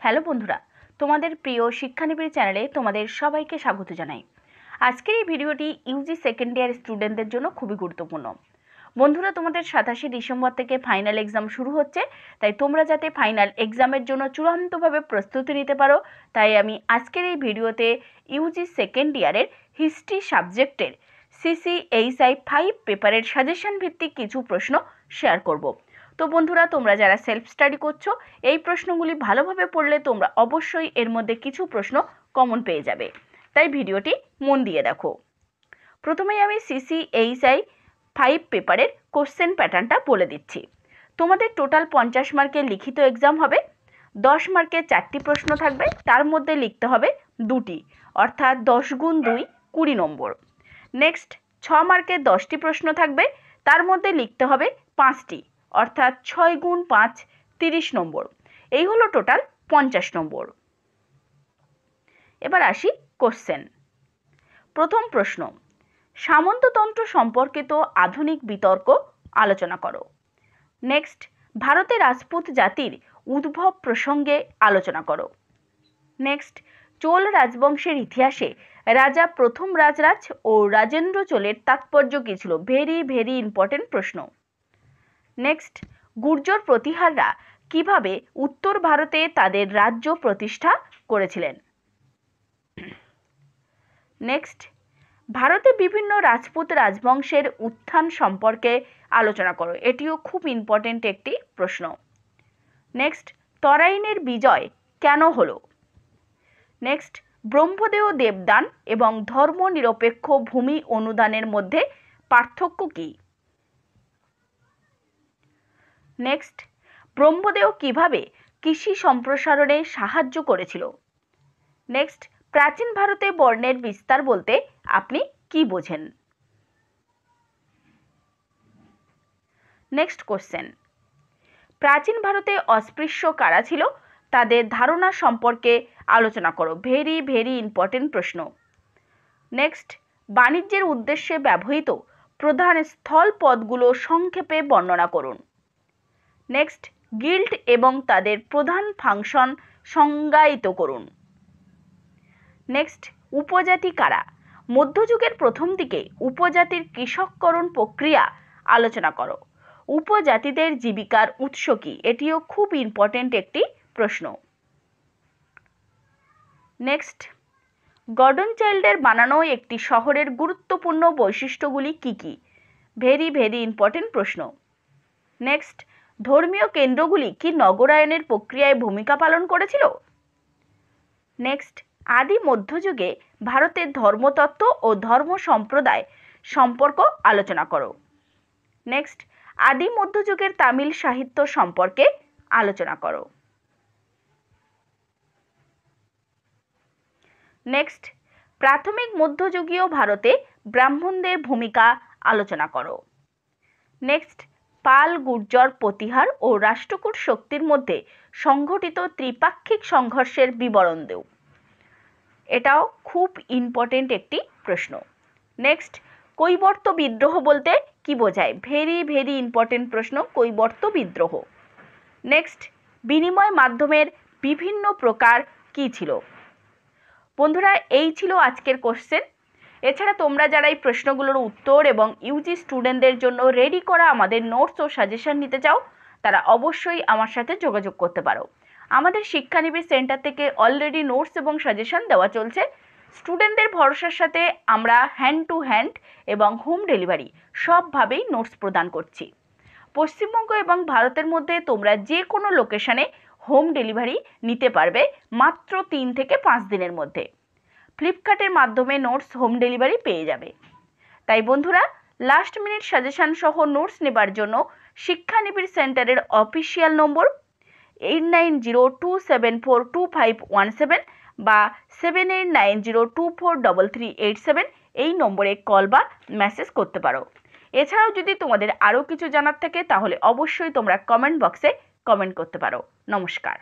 Hello বন্ধুরা, তোমাদের প্রিয় শিক্ষানিবিড় চ্যানেলে তোমাদের সবাইকে স্বাগত জানাই। আজকের এই ভিডিওটি ইউজি সেকেন্ড ইয়ার স্টুডেন্টদের জন্য খুবই গুরুত্বপূর্ণ। বন্ধুরা, তোমাদের 27 ডিসেম্বর থেকে ফাইনাল এক্সাম শুরু হচ্ছে, তাই তোমরা যাতে ফাইনাল এক্সামের জন্য চূড়ান্তভাবে প্রস্তুতি নিতে পারো, তাই আমি আজকের এই ভিডিওতে ইউজি সেকেন্ড ইয়ারের হিস্ট্রি সাবজেক্টের CCHI 5 পেপারের সাজেশন ভিত্তিক কিছু প্রশ্ন শেয়ার করব। তো বন্ধুরা, তোমরা যারা সেলফ স্টাডি করছো, এই প্রশ্নগুলি ভালোভাবে পড়লে তোমরা অবশ্যই এর মধ্যে কিছু প্রশ্ন কমন পেয়ে যাবে, তাই ভিডিওটি মন দিয়ে দেখো। প্রথমেই আমি CCHI 5 পেপারের কোশ্চেন প্যাটার্নটা বলে দিচ্ছি। তোমাদের টোটাল 50 মার্কের লিখিত এক্সাম হবে। 10 মার্কের 4টি প্রশ্ন থাকবে, তার মধ্যে লিখতে হবে 2টি, অর্থাৎ 10 গুণ 2 20 নম্বর। নেক্সট 6 মার্কের 10টি প্রশ্ন থাকবে, তার মধ্যে লিখতে হবে 5টি, অর্থাৎ 6 গুণ 5 30 নম্বর। এই হলো টোটাল 50 নম্বর। এবার আসি কোশ্চেন। প্রথম প্রশ্ন, সামন্ততন্ত্র সম্পর্কিত আধুনিক বিতর্ক আলোচনা করো। নেক্সট, ভারতে রাজপুত জাতির উদ্ভব প্রসঙ্গে আলোচনা করো। নেক্সট, চোল রাজবংশের ইতিহাসে রাজা প্রথম রাজরাজ ও রাজেন্দ্র চোলের তাৎপর্য কী ছিল? ভেরি ইম্পর্টেন্ট প্রশ্ন। নেক্সট, গুর্জর প্রতিহাররা কিভাবে উত্তর ভারতে তাদের রাজ্য প্রতিষ্ঠা করেছিলেন? নেক্সট, ভারতে বিভিন্ন রাজপুত রাজবংশের উত্থান সম্পর্কে আলোচনা করো। এটিও খুব ইম্পর্টেন্ট একটি প্রশ্ন। নেক্সট, তরাইনের বিজয় কেন হলো? নেক্সট, ব্রহ্মদেহ দেবদান এবং ধর্মনিরপেক্ষ ভূমি অনুদানের মধ্যে পার্থক্য কী? নেক্সট, ব্রহ্মদেহ কিভাবে কৃষি সম্প্রসারণে সাহায্য করেছিল? নেক্সট, প্রাচীন ভারতে বর্ণের বিস্তার বলতে আপনি কি বোঝেন? নেক্সট কোশ্চেন, প্রাচীন ভারতে অস্পৃশ্য কারা ছিল? তাদের ধারণা সম্পর্কে আলোচনা করো। ভেরি ইম্পর্টেন্ট প্রশ্ন। নেক্সট, বাণিজ্যের উদ্দেশ্যে ব্যবহৃত প্রধান স্থল পথগুলো সংক্ষেপে বর্ণনা করুন। নেক্সট, গিল্ড এবং তাদের প্রধান ফাংশন সংজ্ঞায়িত করুন। নেক্সট, উপজাতি কারা? মধ্যযুগের প্রথম দিকে উপজাতির কৃষককরণ প্রক্রিয়া আলোচনা করো। উপজাতিদের জীবিকার উৎস কী? এটিও খুব ইম্পর্টেন্ট একটি প্রশ্ন। নেক্সট, গর্ডন চাইল্ডের বানানো একটি শহরের গুরুত্বপূর্ণ বৈশিষ্ট্যগুলি কি কি? ভেরি ইম্পর্টেন্ট প্রশ্ন। নেক্সট, ধর্মীয় কেন্দ্রগুলি কি নগরায়নের প্রক্রিয়ায় ভূমিকা পালন করেছিল? নেক্সট, আদি মধ্যযুগে ভারতের ধর্মতত্ত্ব ও ধর্ম সম্প্রদায় সম্পর্ক আলোচনা করো। নেক্সট, আদি মধ্যযুগের তামিল সাহিত্য সম্পর্কে আলোচনা করো। নেক্সট, প্রাথমিক মধ্যযুগীয় ভারতে ব্রাহ্মণদের ভূমিকা আলোচনা করো। নেক্সট, পাল গুর্জর প্রতিহার ও রাষ্ট্রকূট শক্তির মধ্যে সংঘটিত ত্রিপাক্ষিক সংঘর্ষের বিবরণ দেও। এটাও খুব ইম্পর্টেন্ট একটি প্রশ্ন। নেক্সট, কৈবর্ত বিদ্রোহ বলতে কি বোঝায়? ভেরি ইম্পর্টেন্ট প্রশ্ন, কৈবর্ত বিদ্রোহ। নেক্সট, বিনিময় মাধ্যমের বিভিন্ন প্রকার কি ছিল? বন্ধুরা, এই ছিল আজকের কোশ্চেন। এছাড়া তোমরা যারা এই প্রশ্নগুলোর উত্তর এবং ইউজি স্টুডেন্টদের জন্য রেডি করা আমাদের নোটস ও সাজেশন নিতে চাও, তারা অবশ্যই আমার সাথে যোগাযোগ করতে পারো। আমাদের শিক্ষানিবিড় সেন্টার থেকে অলরেডি নোটস এবং সাজেশন দেওয়া চলছে। স্টুডেন্টদের ভরসার সাথে আমরা হ্যান্ড টু হ্যান্ড এবং হোম ডেলিভারি সবভাবেই নোটস প্রদান করছি। পশ্চিমবঙ্গ এবং ভারতের মধ্যে তোমরা যে কোনো লোকেশানে হোম ডেলিভারি নিতে পারবে মাত্র 3 থেকে 5 দিনের মধ্যে। ফ্লিপকার্টের মাধ্যমে নোটস হোম ডেলিভারি পেয়ে যাবে। তাই বন্ধুরা, লাস্ট মিনিট সাজেশন সহ নোটস নেবার জন্য শিক্ষানিবিড় সেন্টারের অফিসিয়াল নম্বর 8902742517 বা 7890243387 এই নম্বরে কল বা মেসেজ করতে পারো। এছাড়াও যদি তোমাদের আরও কিছু জানার থাকে তাহলে অবশ্যই তোমরা কমেন্ট বক্সে কমেন্ট করতে পারো। নমস্কার।